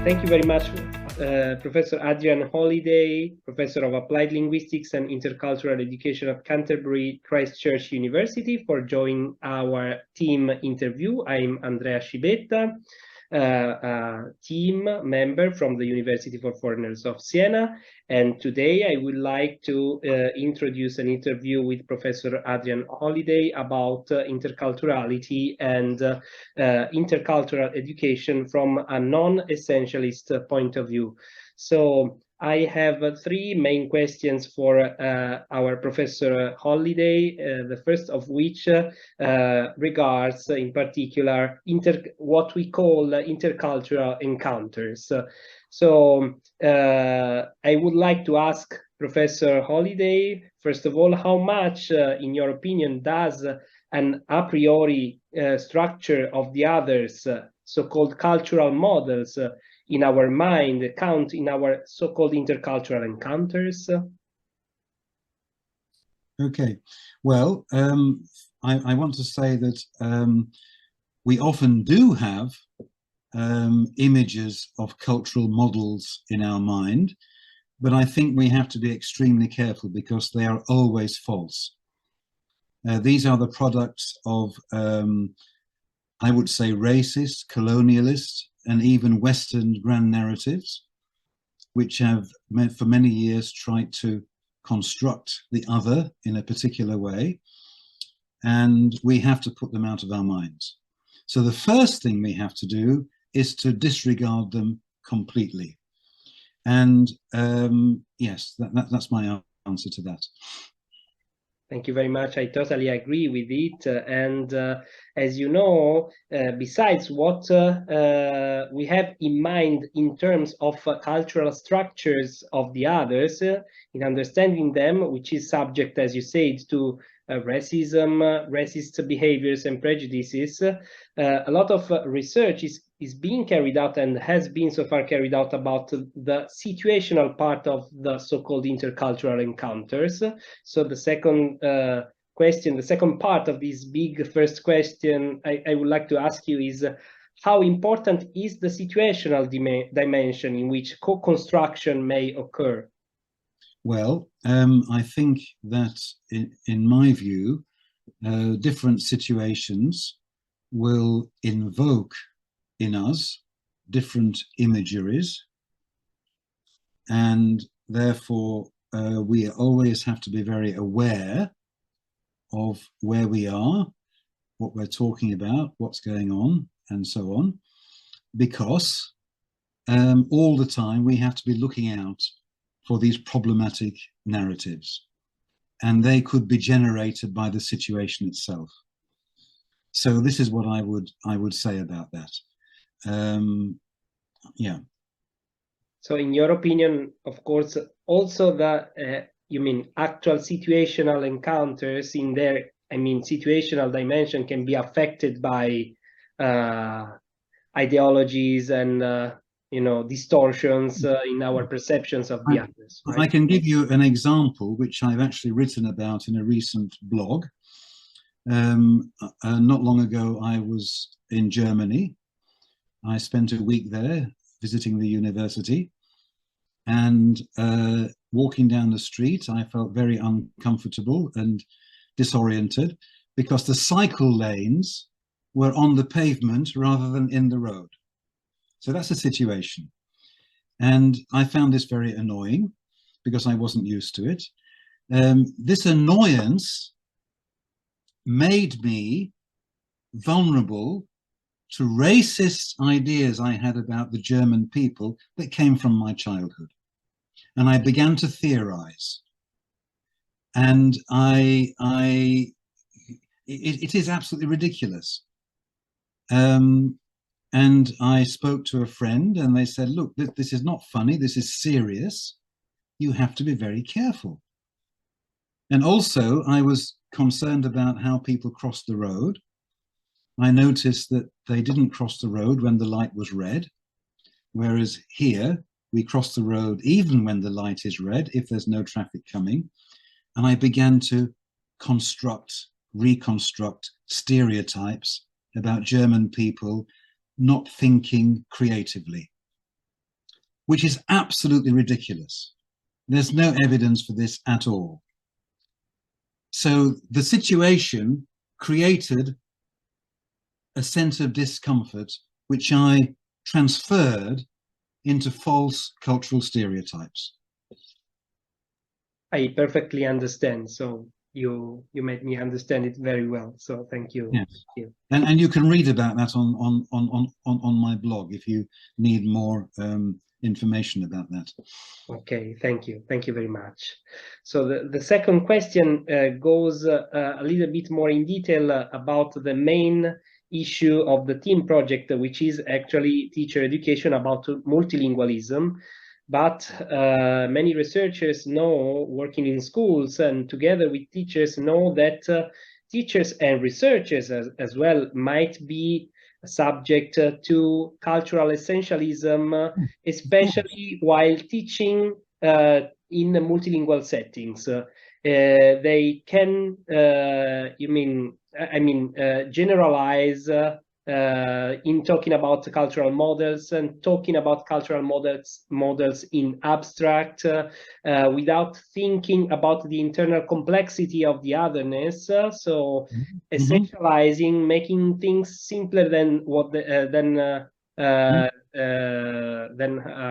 Thank you very much, Professor Adrian Holliday, Professor of Applied Linguistics and Intercultural Education at Canterbury Christchurch University, for joining our team interview. I'm Andrea Scibetta, team member from the University for Foreigners of Siena, and today I would like to introduce an interview with Professor Adrian Holliday about interculturality and intercultural education from a non-essentialist point of view. So I have three main questions for our Professor Holliday, the first of which regards in particular what we call intercultural encounters. So I would like to ask Professor Holliday, first of all, how much, in your opinion, does an a priori structure of the others, so-called cultural models, in our mind count in our so-called intercultural encounters? Okay, well, I want to say that we often do have images of cultural models in our mind, but I think we have to be extremely careful because they are always false. These are the products of, I would say, racist, colonialist, and even Western grand narratives, which have for many years tried to construct the other in a particular way, and we have to put them out of our minds. So the first thing we have to do is to disregard them completely. And yes, that's my answer to that. Thank you very much. I totally agree with it. And as you know, besides what we have in mind in terms of cultural structures of the others, in understanding them, which is subject, as you said, to racism, racist behaviors and prejudices, a lot of research is being carried out and has been so far carried out about the situational part of the so-called intercultural encounters. So the second question, the second part of this big first question I would like to ask you is, how important is the situational dimension in which co-construction may occur? Well, I think that in my view, different situations will invoke in us different imageries, and therefore we always have to be very aware of where we are, what we're talking about, what's going on, and so on, because all the time we have to be looking out for these problematic narratives, and they could be generated by the situation itself. So this is what I would say about that. Yeah. So in your opinion, of course, also the you mean actual situational encounters in their, I mean, situational dimension can be affected by ideologies and you know, distortions in our perceptions of the others, right? I can give you an example which I've actually written about in a recent blog. Not long ago, I was in Germany. I spent a week there visiting the university, and walking down the street, I felt very uncomfortable and disoriented because the cycle lanes were on the pavement rather than in the road. So that's a situation. And I found this very annoying because I wasn't used to it. This annoyance made me vulnerable to racist ideas I had about the German people that came from my childhood. And I began to theorize. And it is absolutely ridiculous. And I spoke to a friend and they said, look, this is not funny, this is serious. You have to be very careful. And also I was concerned about how people crossed the road. I noticed that they didn't cross the road when the light was red, whereas here we cross the road even when the light is red, if there's no traffic coming. And I began to reconstruct stereotypes about German people not thinking creatively. which is absolutely ridiculous. There's no evidence for this at all. So the situation created a sense of discomfort, which I transferred into false cultural stereotypes. I perfectly understand. So you made me understand it very well. So thank you. Yes. Thank you. And you can read about that on my blog if you need more information about that. Okay, thank you. Thank you very much. So the second question goes a little bit more in detail about the main issue of the team project, which is actually teacher education about multilingualism. But many researchers know, working in schools and together with teachers, know that teachers and researchers as well might be subject to cultural essentialism, especially while teaching in multilingual settings. They can, generalize in talking about cultural models and talking about cultural models in abstract without thinking about the internal complexity of the otherness. So essentializing, making things simpler than what than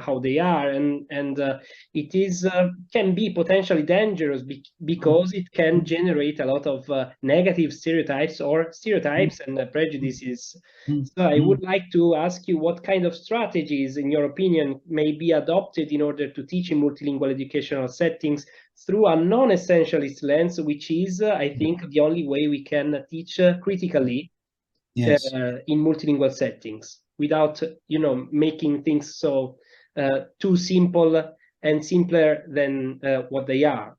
how they are, and it is can be potentially dangerous because it can generate a lot of negative stereotypes and prejudices. So I would like to ask you what kind of strategies, in your opinion, may be adopted in order to teach in multilingual educational settings through a non-essentialist lens, which is, I think, the only way we can teach critically in multilingual settings without, making things so too simple and simpler than what they are.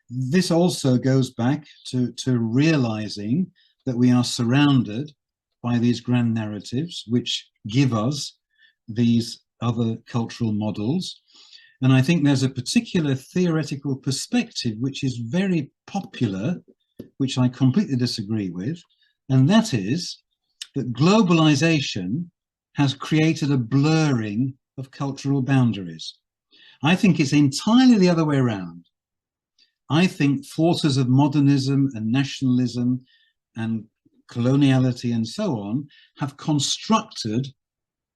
This also goes back to realizing that we are surrounded by these grand narratives which give us these other cultural models. And I think there's a particular theoretical perspective which is very popular, which I completely disagree with, and that is that globalization has created a blurring of cultural boundaries. I think it's entirely the other way around. I think forces of modernism and nationalism and coloniality and so on have constructed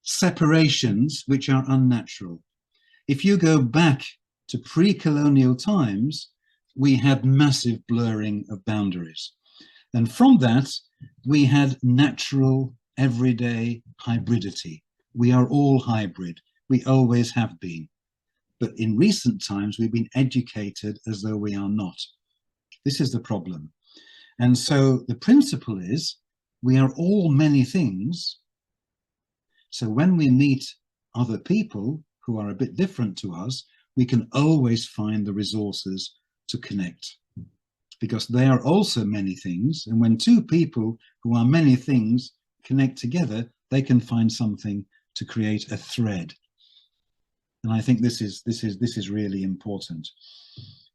separations which are unnatural. If you go back to pre-colonial times, we had massive blurring of boundaries. And from that, we had natural, everyday hybridity. We are all hybrid. We always have been. But in recent times, we've been educated as though we are not. This is the problem. And so the principle is we are all many things. So when we meet other people who are a bit different to us, we can always find the resources to connect, because they are also many things. And when two people who are many things connect together, they can find something to create a thread. And I think this is really important.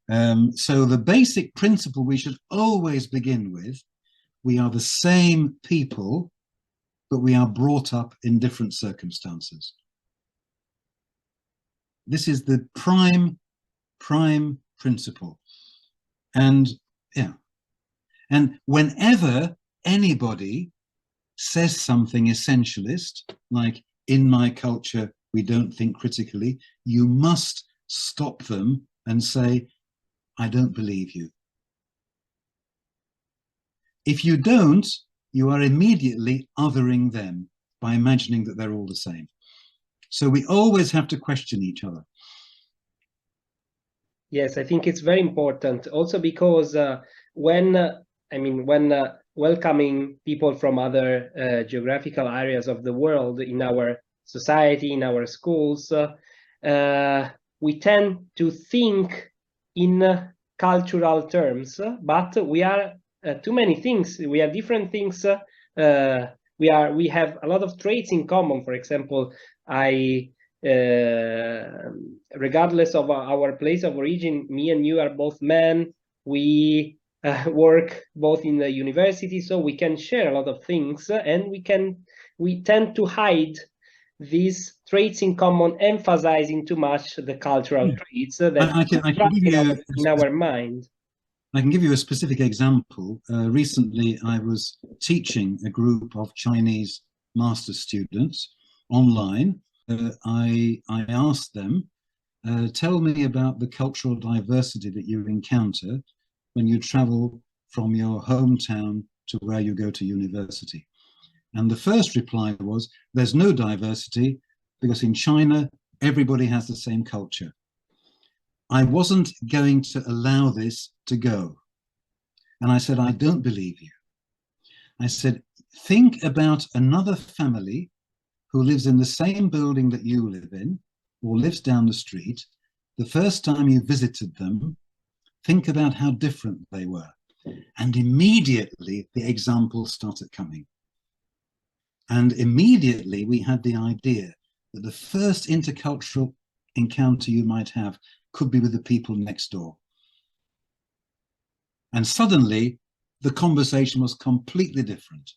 So the basic principle we should always begin with: we are the same people, but we are brought up in different circumstances. This is the prime principle. And and whenever anybody says something essentialist, like in my culture we don't think critically, you must stop them and say, I don't believe you. If you don't, you are immediately othering them by imagining that they're all the same. So we always have to question each other. Yes, I think it's very important also because when welcoming people from other geographical areas of the world in our society, in our schools, we tend to think in cultural terms, but we are too many things. We are different things. We have a lot of traits in common. For example, regardless of our place of origin, me and you are both men. We work both in the university, so we can share a lot of things, and we tend to hide these traits in common emphasizing too much the cultural traits that I can give you in our mind. I can give you a specific example. Recently, I was teaching a group of Chinese master's students online. I asked them, tell me about the cultural diversity that you encounter when you travel from your hometown to where you go to university. And the first reply was, there's no diversity because in China, everybody has the same culture. I wasn't going to allow this to go. And I said, I don't believe you. I said, think about another family who lives in the same building that you live in or lives down the street. The first time you visited them, think about how different they were. And immediately the examples started coming. And immediately we had the idea that the first intercultural encounter you might have could be with the people next door. And suddenly the conversation was completely different.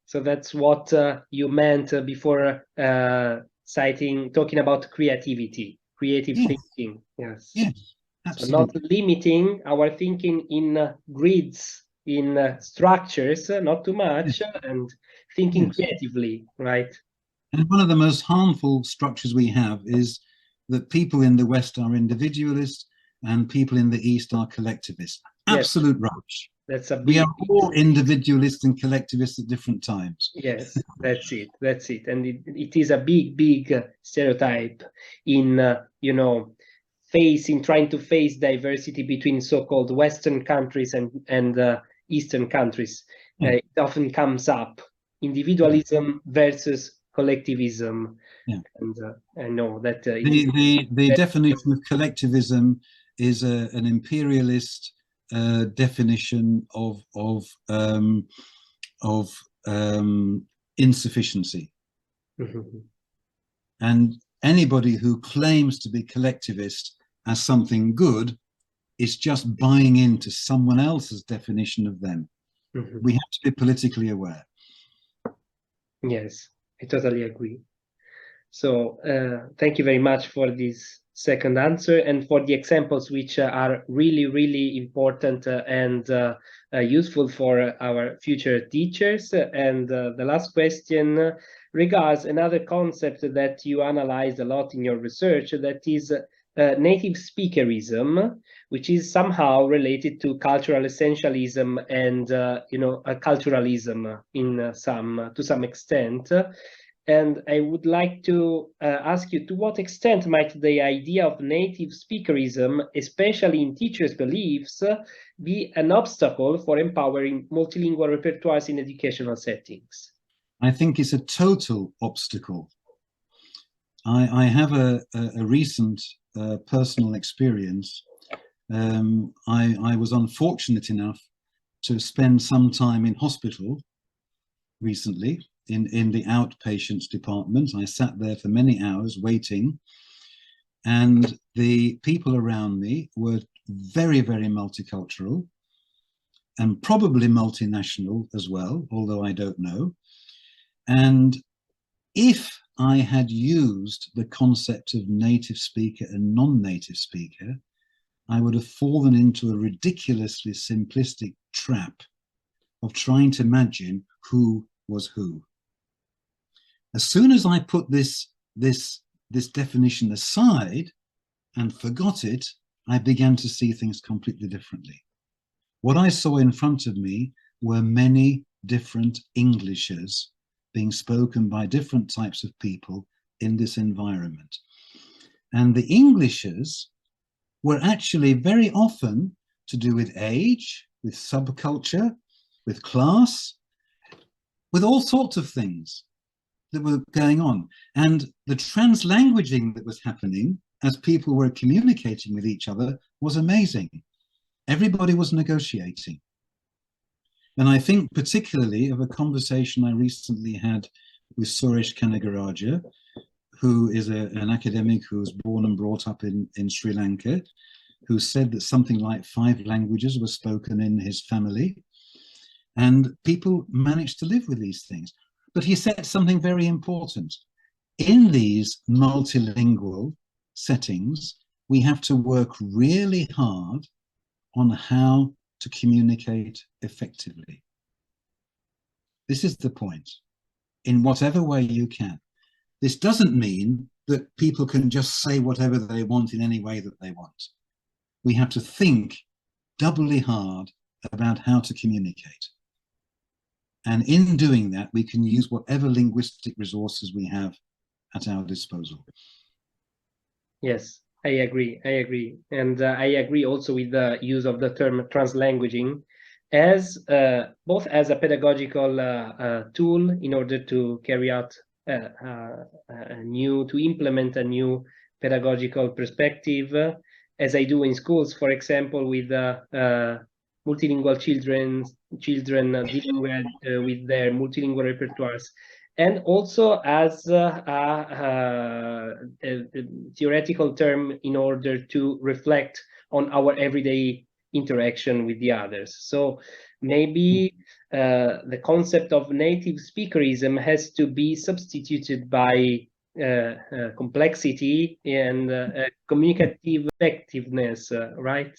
So that's what you meant before talking about creativity, creative thinking. Yes. Yes, absolutely. So not limiting our thinking in grids, in structures, not too much, and thinking creatively, right? And one of the most harmful structures we have is that people in the West are individualist and people in the East are collectivist. Absolute rubbish. That's a we are all individualists and collectivists at different times. Yes, that's it. That's it. And it is a big stereotype in, trying to face diversity between so-called Western countries and Eastern countries. It often comes up. Individualism versus collectivism. And I know that the definition of collectivism is an imperialist definition of insufficiency. And anybody who claims to be collectivist as something good is just buying into someone else's definition of them. We have to be politically aware. Yes, I totally agree. So thank you very much for this second answer and for the examples which are really important and useful for our future teachers. And the last question regards another concept that you analyzed a lot in your research, that is native speakerism, which is somehow related to cultural essentialism and culturalism to some extent. And I would like to ask you, to what extent might the idea of native speakerism, especially in teachers' beliefs, be an obstacle for empowering multilingual repertoires in educational settings? I think it's a total obstacle. I have a recent personal experience. I was unfortunate enough to spend some time in hospital recently, in the outpatients department. I sat there for many hours waiting, and the people around me were very multicultural and probably multinational as well, although I don't know. And if I had used the concept of native speaker and non-native speaker, I would have fallen into a ridiculously simplistic trap of trying to imagine who was who. As soon as I put this definition aside and forgot it, I began to see things completely differently. What I saw in front of me were many different Englishes being spoken by different types of people in this environment. And the Englishes were actually very often to do with age, with subculture, with class, with all sorts of things that were going on. And the translanguaging that was happening as people were communicating with each other was amazing. Everybody was negotiating. And I think particularly of a conversation I recently had with Suresh Kanagaraja, who is an academic who was born and brought up in Sri Lanka, who said that something like 5 languages were spoken in his family, and people managed to live with these things. But he said something very important. in these multilingual settings, we have to work really hard on how to communicate effectively. This is the point, in whatever way you can. This doesn't mean that people can just say whatever they want in any way that they want. We have to think doubly hard about how to communicate. And in doing that, we can use whatever linguistic resources we have at our disposal. Yes, I agree. I agree. And I agree also with the use of the term translanguaging as both as a pedagogical tool in order to carry out to implement a new pedagogical perspective, as I do in schools, for example, with multilingual children dealing with their multilingual repertoires, and also as a theoretical term in order to reflect on our everyday interaction with the others. So maybe the concept of native speakerism has to be substituted by complexity and communicative effectiveness, right?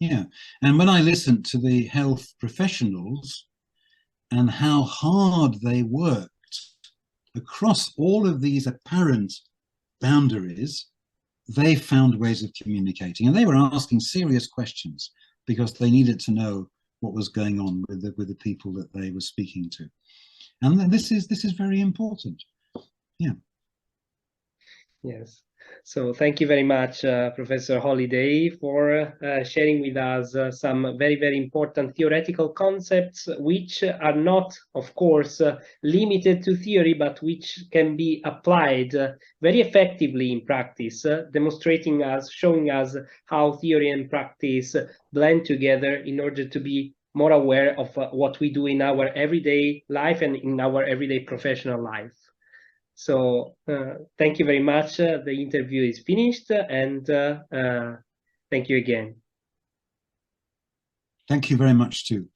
Yeah. And when I listen to the health professionals and how hard they worked across all of these apparent boundaries, they found ways of communicating, and they were asking serious questions because they needed to know what was going on with the people that they were speaking to. And this is very important. Yeah. Yes. So thank you very much, Professor Holliday, for sharing with us some very, very important theoretical concepts, which are not, of course, limited to theory, but which can be applied very effectively in practice, demonstrating us, showing us how theory and practice blend together in order to be more aware of what we do in our everyday life and in our everyday professional life. So thank you very much. The interview is finished, and thank you again. Thank you very much too.